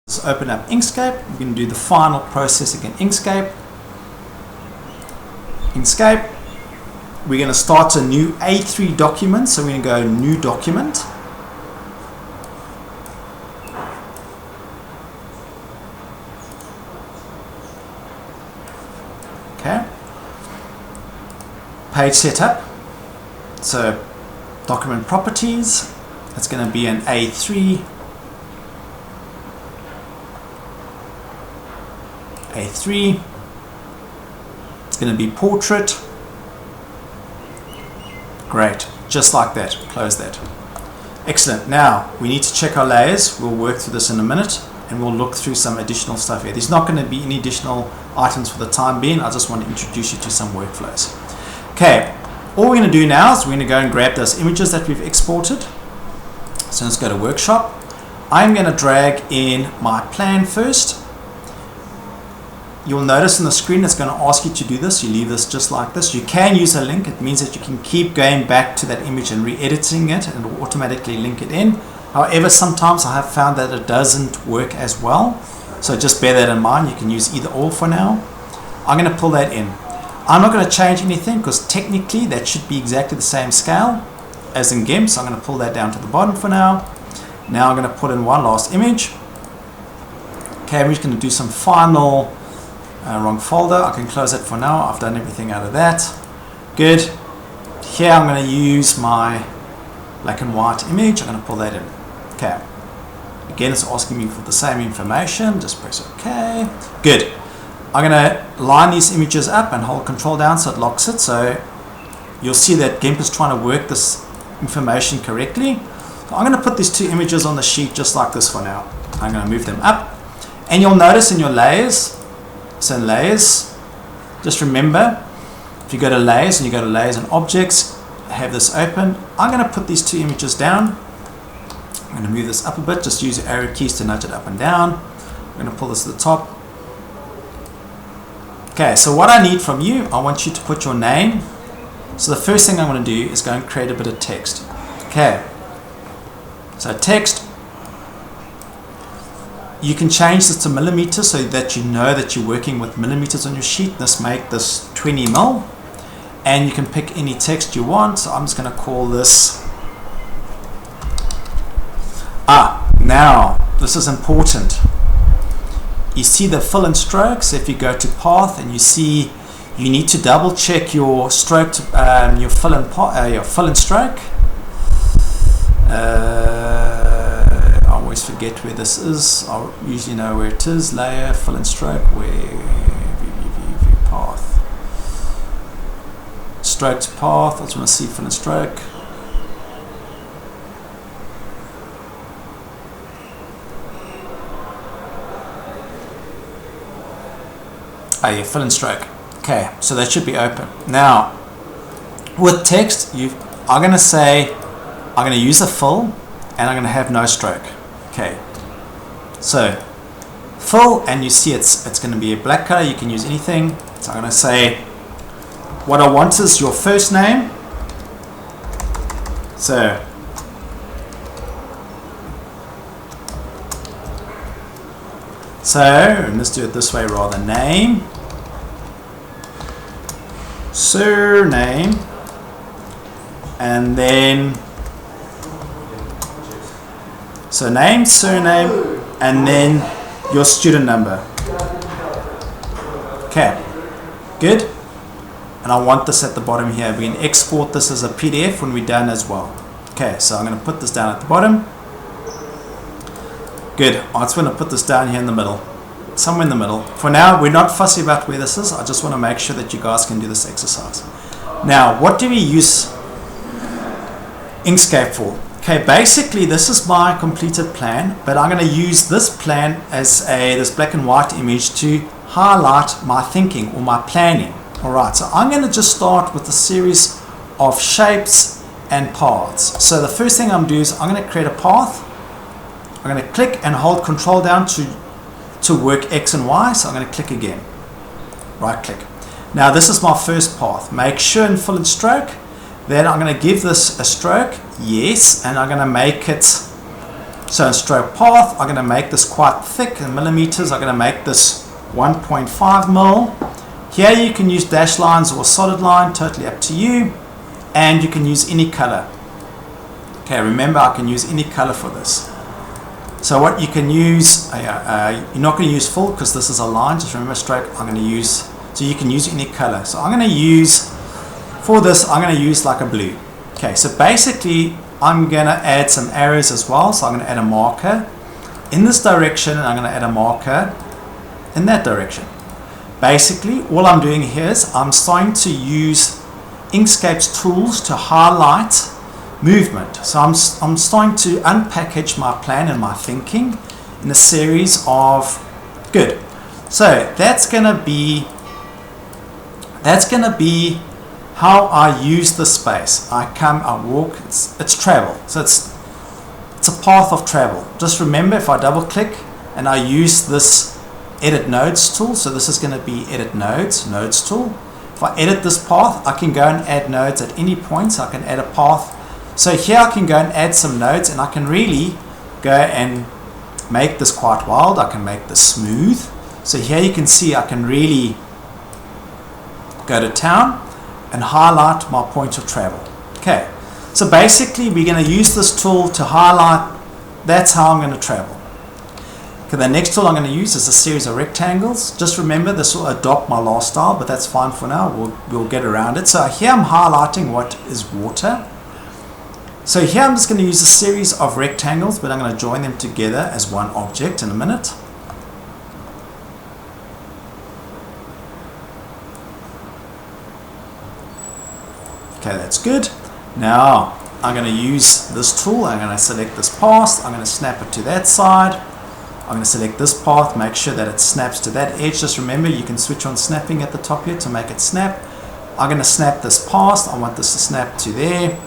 Let's open up Inkscape. We're going to do the final processing in Inkscape. We're going to start a new A3 document. So we're going to go New Document. Okay. Page setup. So document properties. It's going to be an A3. It's going to be portrait. Great, just like that. Close that. Excellent. Now we need to check our layers. We'll work through this in a minute and we'll look through some additional stuff here. There's not going to be any additional items for the time being. I just want to introduce you to some workflows. Okay, all we're going to do now is we're going to go and grab those images that we've exported. So let's go to Workshop. I'm going to drag in my plan first. You'll notice on the screen it's going to ask you to do this. You leave this just like this. You can use a link. It means that you can keep going back to that image and re-editing it and it will automatically link it in. However, sometimes I have found that it doesn't work as well. So just bear that in mind. You can use either or for now. I'm going to pull that in. I'm not going to change anything because technically that should be exactly the same scale as in GIMP. So I'm going to pull that down to the bottom for now. Now I'm going to put in one last image. Okay, we're just going to do some final... wrong folder. I can close it for now. I've done everything out of that. Good. Here I'm going to use my black and white image. I'm going to pull that in. Okay. Again, it's asking me for the same information. Just press OK. Good. I'm going to line these images up and hold Control down so it locks it. So you'll see that GIMP is trying to work this information correctly. So I'm going to put these two images on the sheet just like this for now. I'm going to move them up. And you'll notice in your layers, so in layers, just remember, if you go to layers and you go to layers and objects, have this open. I'm going to put these two images down. I'm going to move this up a bit. Just use your arrow keys to nudge it up and down. I'm going to pull this to the top. Okay, so what I need from you, I want you to put your name. So the first thing I want to do is go and create a bit of text. Okay, so text. You can change this to millimeters so that you know that you're working with millimeters on your sheet. Let's make this 20 mil. And you can pick any text you want. So I'm just going to call this. Now, this is important. You see the fill and strokes. If you go to path and you see, you need to double check your stroke, your fill and stroke. I always forget where this is. I usually know where it is. Layer, fill and stroke, view path. Stroke to path. I just want to see fill and stroke. Yeah, fill and stroke. Okay, so that should be open. Now, with text, I'm going to say, I'm going to use a fill and I'm going to have no stroke. Okay, so fill, and you see it's going to be a black color. You can use anything. So I'm going to say what I want is your first name. So let's do it this way rather. Name, surname, and then so name, surname, and then your student number. Okay, good. And I want this at the bottom here. We can export this as a PDF when we're done as well. Okay, so I'm going to put this down at the bottom. Good. I just want to put this down here in the middle. Somewhere in the middle. For now, we're not fussy about where this is. I just want to make sure that you guys can do this exercise. Now, what do we use Inkscape for? Okay, basically this is my completed plan, but I'm going to use this plan as this black and white image to highlight my thinking or my planning. Alright, so I'm going to just start with a series of shapes and paths. So the first thing I'm doing is I'm going to create a path. I'm going to click and hold Control down to work X and Y. So I'm going to click again. Right click. Now this is my first path. Make sure and fill and stroke. Then I'm going to give this a stroke. Yes. And I'm going to make it So in stroke path, I'm going to make this quite thick in millimeters. I'm going to make this 1.5 mil. Here you can use dash lines or solid line, totally up to you. And you can use any color. Okay, remember I can use any color for this. So what you can use, you're not going to use full because this is a line. Just remember stroke, I'm going to use, so you can use any color. So I'm going to use, for this, I'm going to use like a blue. Okay, so basically I'm going to add some arrows as well. So I'm going to add a marker in this direction and I'm going to add a marker in that direction. Basically, all I'm doing here is I'm starting to use Inkscape's tools to highlight movement. So I'm starting to unpackage my plan and my thinking in a series of, good. So that's going to be how I use the space. I come, I walk, it's travel. So it's a path of travel. Just remember, if I double click and I use this edit nodes tool, so this is going to be edit nodes tool. If I edit this path, I can go and add nodes at any point. So I can add a path. So here I can go and add some nodes and I can really go and make this quite wild. I can make this smooth. So here you can see I can really go to town and highlight my point of travel. Okay, so basically we're going to use this tool to highlight, that's how I'm going to travel. Okay, the next tool I'm going to use is a series of rectangles. Just remember this will adopt my last style, but that's fine for now. We'll get around it. So here I'm highlighting what is water. So here I'm just going to use a series of rectangles, but I'm going to join them together as one object in a minute. Okay, that's good. Now I'm going to use this tool. I'm going to select this path. I'm going to snap it to that side. I'm going to select this path, make sure that it snaps to that edge. Just remember, you can switch on snapping at the top here to make it snap. I'm going to snap this path. I want this to snap to there.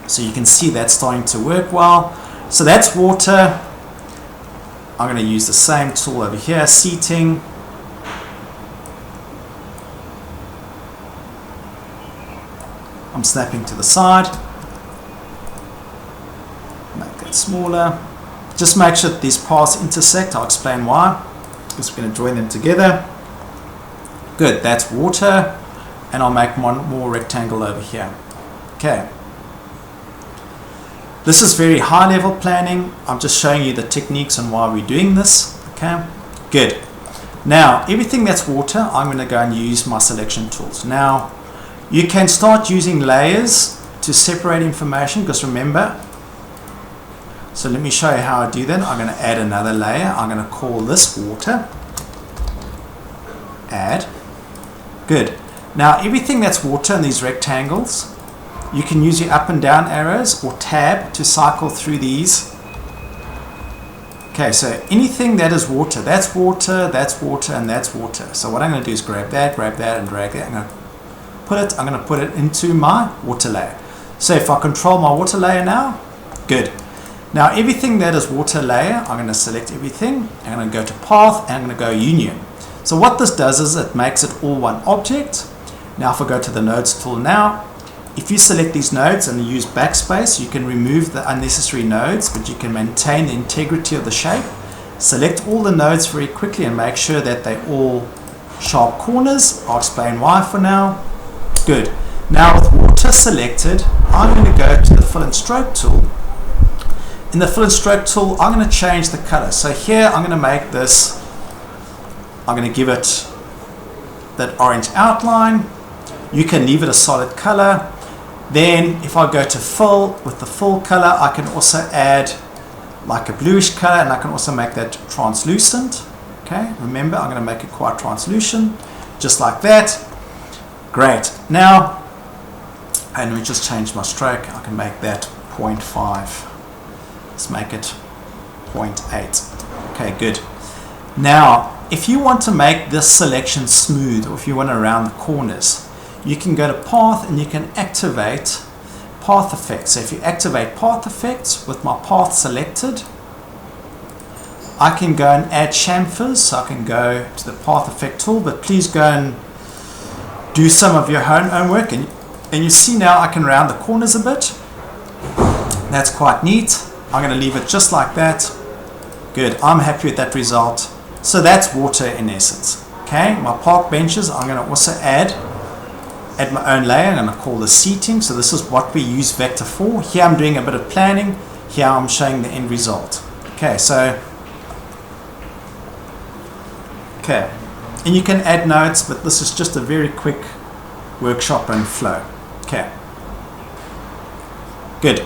So you can see that's starting to work well. So that's water. I'm going to use the same tool over here, seating. I'm snapping to the side. Make that smaller. Just make sure that these paths intersect. I'll explain why. Just going to join them together. Good, that's water. And I'll make one more rectangle over here. Okay. This is very high level planning. I'm just showing you the techniques and why we're doing this. Okay, good. Now, everything that's water, I'm going to go and use my selection tools. Now, you can start using layers to separate information, because remember, so let me show you how I do that. I'm going to add another layer. I'm going to call this water. Add. Good. Now everything that's water in these rectangles, you can use your up and down arrows or tab to cycle through these. Okay, so anything that is water, that's water, that's water, and that's water. So what I'm going to do is grab that, and drag that. I'm going to put it into my water layer. So if I control my water layer now, good. Now everything that is water layer, I'm going to select everything. I'm going to go to path and I'm going to go union. So what this does is it makes it all one object. Now if I go to the nodes tool now, if you select these nodes and use backspace, you can remove the unnecessary nodes, but you can maintain the integrity of the shape. Select all the nodes very quickly and make sure that they're all sharp corners. I'll explain why for now. Good. Now with water selected, I'm going to go to the fill and stroke tool. In the fill and stroke tool, I'm going to change the color. So here I'm going to make this, I'm going to give it that orange outline. You can leave it a solid color. Then if I go to fill with the full color, I can also add like a bluish color, and I can also make that translucent. Okay, remember I'm going to make it quite translucent, just like that. Great. Now, and let me just change my stroke. I can make that 0.5. Let's make it 0.8. Okay, good. Now, if you want to make this selection smooth, or if you want to round the corners, you can go to path and you can activate path effects. So if you activate path effects with my path selected, I can go and add chamfers. So I can go to the path effect tool, but please go and do some of your own work. And you see now I can round the corners a bit. That's quite neat. I'm going to leave it just like that. Good, I'm happy with that result. So that's water in essence. Okay, my park benches, I'm going to also add my own layer. I'm going to call this seating. So this is what we use vector for. Here I'm doing a bit of planning. Here I'm showing the end result. Okay, so okay, and you can add notes, but this is just a very quick workshop and flow. Okay, good.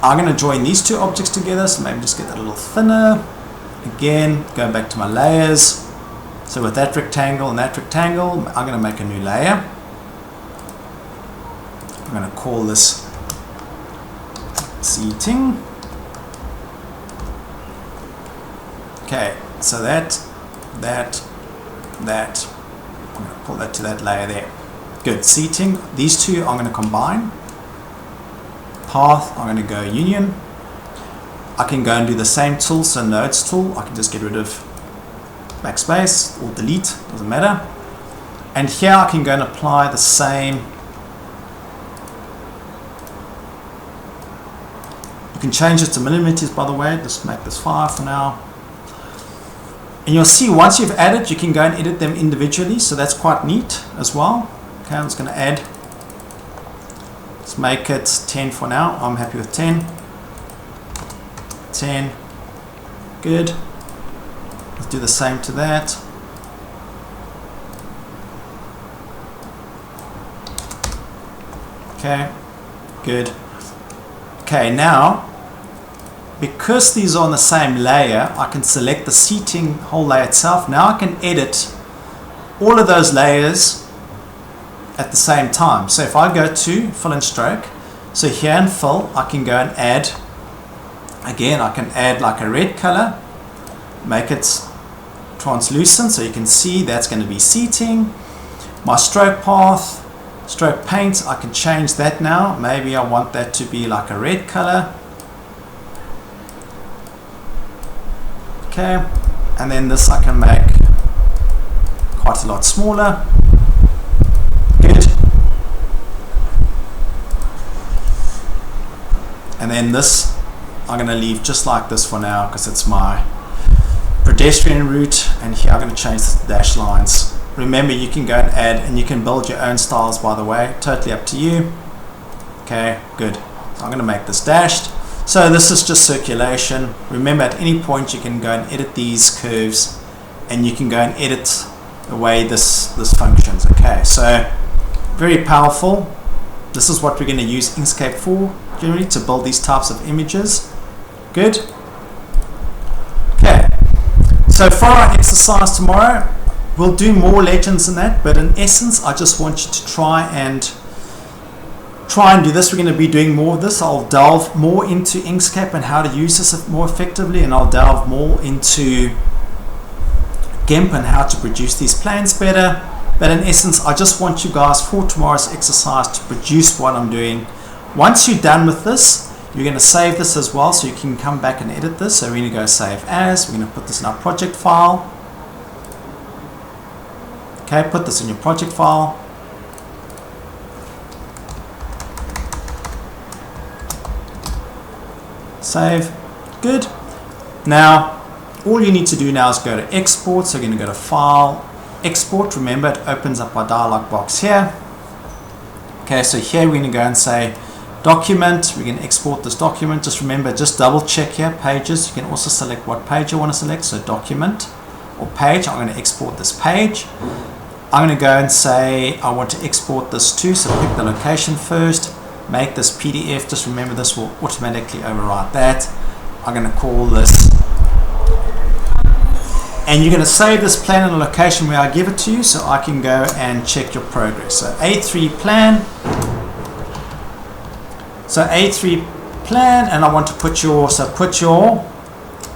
I'm going to join these two objects together, so maybe just get that a little thinner. Again, going back to my layers. So with that rectangle and that rectangle, I'm going to make a new layer. I'm going to call this seating. Okay, so that. I'm going to pull that to that layer there. Good, seating. These two I'm going to combine. Path, I'm going to go union. I can go and do the same tool, so nodes tool. I can just get rid of backspace or delete, doesn't matter. And here I can go and apply the same. You can change it to millimeters, by the way. Just make this 5 for now. And you'll see once you've added, you can go and edit them individually, so that's quite neat as well. Okay, I'm just going to add. Let's make it 10 for now. I'm happy with 10. 10. Good. Let's do the same to that. Okay. Good. Okay, now, because these are on the same layer, I can select the seating whole layer itself. Now I can edit all of those layers at the same time. So if I go to fill and stroke, so here in fill, I can go and add, again, I can add like a red color, make it translucent so you can see that's going to be seating. My stroke path, stroke paint, I can change that now. Maybe I want that to be like a red color. Okay, and then this I can make quite a lot smaller. Good. And then this I'm going to leave just like this for now because it's my pedestrian route, and here I'm going to change the dash lines. Remember, you can go and add, and you can build your own styles, by the way, totally up to you. Okay, good. So I'm going to make this dashed. So this is just circulation. Remember, at any point you can go and edit these curves, and you can go and edit the way this functions. Okay, so very powerful. This is what we're going to use Inkscape for, generally, to build these types of images. Good. Okay, so for our exercise tomorrow, we'll do more legends than that, but in essence, I just want you to try and do this. We're going to be doing more of this. I'll delve more into Inkscape and how to use this more effectively, and I'll delve more into GIMP and how to produce these plans better. But in essence, I just want you guys for tomorrow's exercise to produce what I'm doing. Once you're done with this, you're going to save this as well, so you can come back and edit this. So we're going to go save as. We're going to put this in our project file. Okay, put this in your project file. Save. Good. Now, all you need to do now is go to export. So you're going to go to file, export. Remember, it opens up our dialog box here. Okay, so here we're going to go and say document. We're going to export this document. Just remember, just double check here, pages. You can also select what page you want to select. So document or page. I'm going to export this page. I'm going to go and say I want to export this to. So pick the location first. Make this PDF. Just remember, this will automatically overwrite that. I'm going to call this, and you're going to save this plan in the location where I give it to you, so I can go and check your progress. So A3 plan. So A3 plan, and I want to put your, so put your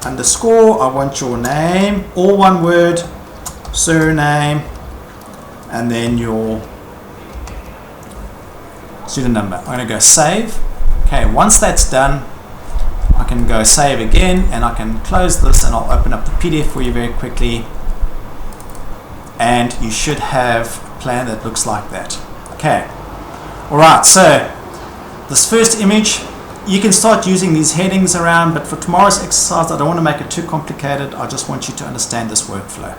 underscore. I want your name, all one word, surname, and then your student number. I'm going to go save. Okay, once that's done, I can go save again, and I can close this, and I'll open up the PDF for you very quickly, and you should have a plan that looks like that. Okay, alright, so this first image you can start using these headings around, but for tomorrow's exercise, I don't want to make it too complicated. I just want you to understand this workflow.